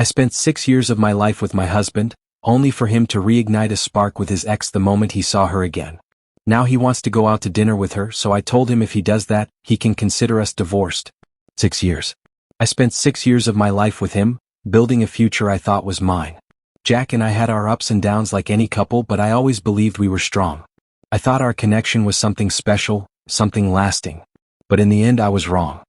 I spent 6 years of my life with my husband, only for him to reignite a spark with his ex the moment he saw her again. Now he wants to go out to dinner with her, so I told him if he does that, he can consider us divorced. 6 years. I spent 6 years of my life with him, building a future I thought was mine. Jack and I had our ups and downs like any couple, but I always believed we were strong. I thought our connection was something special, something lasting. But in the end I was wrong.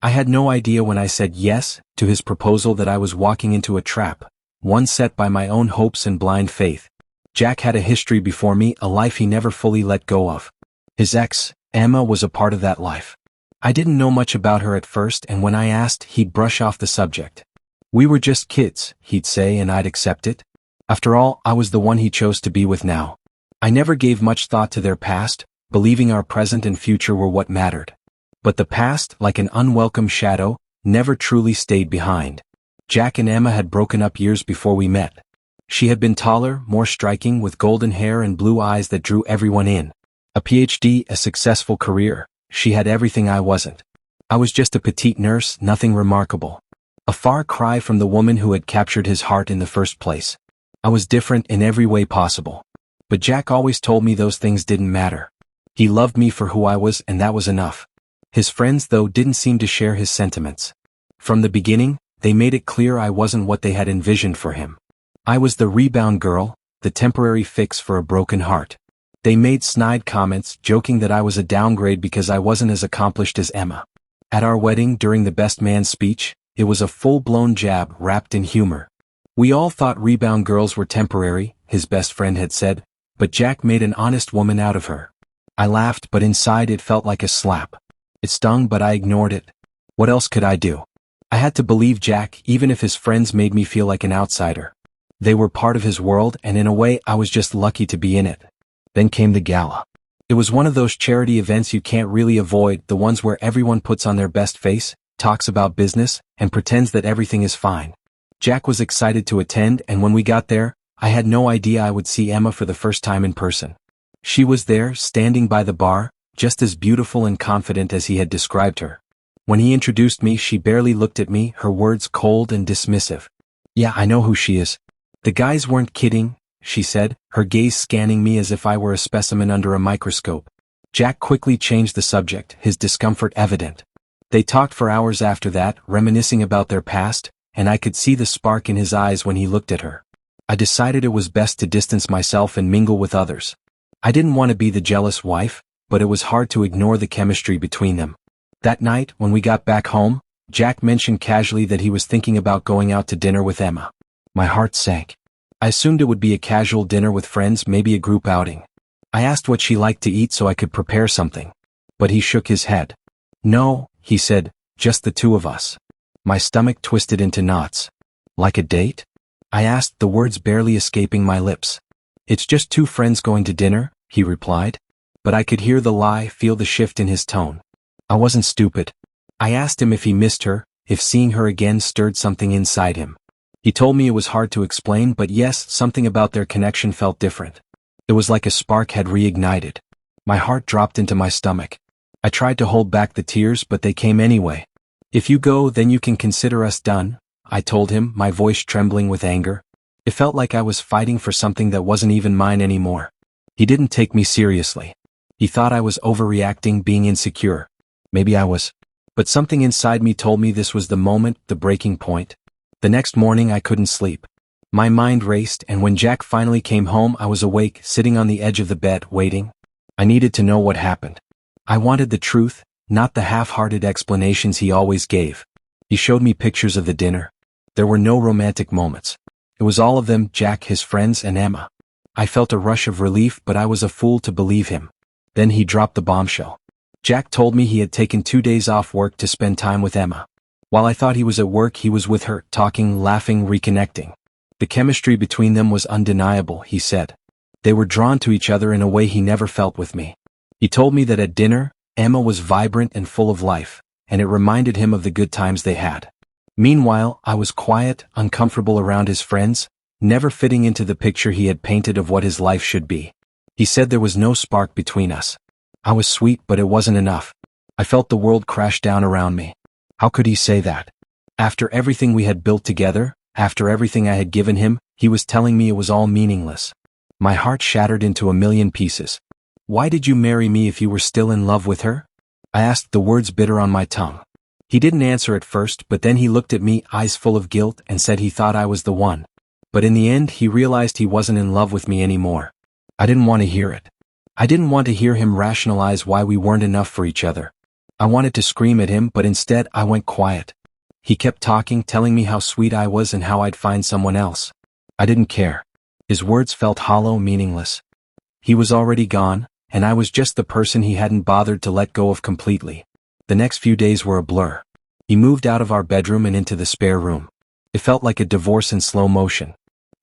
I had no idea when I said yes to his proposal that I was walking into a trap, one set by my own hopes and blind faith. Jack had a history before me, a life he never fully let go of. His ex, Emma, was a part of that life. I didn't know much about her at first, and when I asked, he'd brush off the subject. We were just kids, he'd say, and I'd accept it. After all, I was the one he chose to be with now. I never gave much thought to their past, believing our present and future were what mattered. But the past, like an unwelcome shadow, never truly stayed behind. Jack and Emma had broken up years before we met. She had been taller, more striking, with golden hair and blue eyes that drew everyone in. A PhD, a successful career. She had everything I wasn't. I was just a petite nurse, nothing remarkable. A far cry from the woman who had captured his heart in the first place. I was different in every way possible. But Jack always told me those things didn't matter. He loved me for who I was, and that was enough. His friends, though, didn't seem to share his sentiments. From the beginning, they made it clear I wasn't what they had envisioned for him. I was the rebound girl, the temporary fix for a broken heart. They made snide comments, joking that I was a downgrade because I wasn't as accomplished as Emma. At our wedding, during the best man speech, it was a full-blown jab wrapped in humor. We all thought rebound girls were temporary, his best friend had said, but Jack made an honest woman out of her. I laughed, but inside it felt like a slap. It stung, but I ignored it. What else could I do? I had to believe Jack, even if his friends made me feel like an outsider. They were part of his world, and in a way, I was just lucky to be in it. Then came the gala. It was one of those charity events you can't really avoid, the ones where everyone puts on their best face, talks about business, and pretends that everything is fine. Jack was excited to attend, and when we got there, I had no idea I would see Emma for the first time in person. She was there, standing by the bar, just as beautiful and confident as he had described her. When he introduced me, she barely looked at me, her words cold and dismissive. "Yeah, I know who she is. The guys weren't kidding," she said, her gaze scanning me as if I were a specimen under a microscope. Jack quickly changed the subject, his discomfort evident. They talked for hours after that, reminiscing about their past, and I could see the spark in his eyes when he looked at her. I decided it was best to distance myself and mingle with others. I didn't want to be the jealous wife, but it was hard to ignore the chemistry between them. That night, when we got back home, Jack mentioned casually that he was thinking about going out to dinner with Emma. My heart sank. I assumed it would be a casual dinner with friends, maybe a group outing. I asked what she liked to eat so I could prepare something. But he shook his head. "No," he said, "just the two of us." My stomach twisted into knots. "Like a date?" I asked, the words barely escaping my lips. "It's just two friends going to dinner," he replied. But I could hear the lie, feel the shift in his tone. I wasn't stupid. I asked him if he missed her, if seeing her again stirred something inside him. He told me it was hard to explain, but yes, something about their connection felt different. It was like a spark had reignited. My heart dropped into my stomach. I tried to hold back the tears, but they came anyway. "If you go, then you can consider us done," I told him, my voice trembling with anger. It felt like I was fighting for something that wasn't even mine anymore. He didn't take me seriously. He thought I was overreacting, being insecure. Maybe I was. But something inside me told me this was the moment, the breaking point. The next morning I couldn't sleep. My mind raced, and when Jack finally came home, I was awake, sitting on the edge of the bed, waiting. I needed to know what happened. I wanted the truth, not the half-hearted explanations he always gave. He showed me pictures of the dinner. There were no romantic moments. It was all of them, Jack, his friends, and Emma. I felt a rush of relief, but I was a fool to believe him. Then he dropped the bombshell. Jack told me he had taken 2 days off work to spend time with Emma. While I thought he was at work, he was with her, talking, laughing, reconnecting. The chemistry between them was undeniable, he said. They were drawn to each other in a way he never felt with me. He told me that at dinner, Emma was vibrant and full of life, and it reminded him of the good times they had. Meanwhile, I was quiet, uncomfortable around his friends, never fitting into the picture he had painted of what his life should be. He said there was no spark between us. I was sweet, but it wasn't enough. I felt the world crash down around me. How could he say that? After everything we had built together, After everything I had given him, he was telling me it was all meaningless. My heart shattered into a million pieces. Why did you marry me if you were still in love with her? I asked, the words bitter on my tongue. He didn't answer at first, but then he looked at me, eyes full of guilt, and said he thought I was the one. But in the end, he realized he wasn't in love with me anymore. I didn't want to hear it. I didn't want to hear him rationalize why we weren't enough for each other. I wanted to scream at him, but instead I went quiet. He kept talking, telling me how sweet I was and how I'd find someone else. I didn't care. His words felt hollow, meaningless. He was already gone, and I was just the person he hadn't bothered to let go of completely. The next few days were a blur. He moved out of our bedroom and into the spare room. It felt like a divorce in slow motion.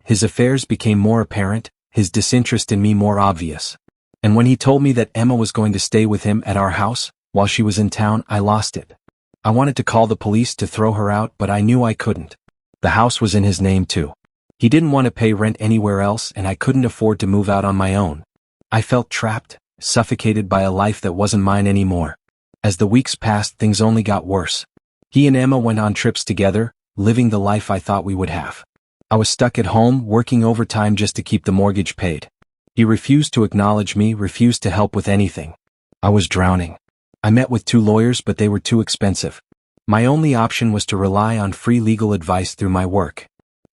His affairs became more apparent, his disinterest in me more obvious. And when he told me that Emma was going to stay with him at our house, while she was in town, I lost it. I wanted to call the police to throw her out, but I knew I couldn't. The house was in his name too. He didn't want to pay rent anywhere else, and I couldn't afford to move out on my own. I felt trapped, suffocated by a life that wasn't mine anymore. As the weeks passed, things only got worse. He and Emma went on trips together, living the life I thought we would have. I was stuck at home, working overtime just to keep the mortgage paid. He refused to acknowledge me, refused to help with anything. I was drowning. I met with 2 lawyers, but they were too expensive. My only option was to rely on free legal advice through my work.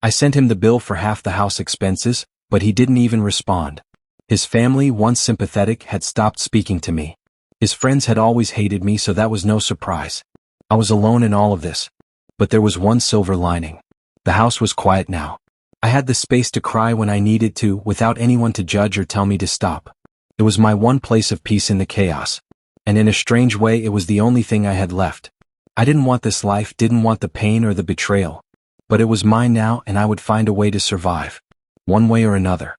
I sent him the bill for half the house expenses, but he didn't even respond. His family, once sympathetic, had stopped speaking to me. His friends had always hated me, so that was no surprise. I was alone in all of this. But there was one silver lining. The house was quiet now. I had the space to cry when I needed to, without anyone to judge or tell me to stop. It was my one place of peace in the chaos. And in a strange way, it was the only thing I had left. I didn't want this life, didn't want the pain or the betrayal. But it was mine now, and I would find a way to survive. One way or another.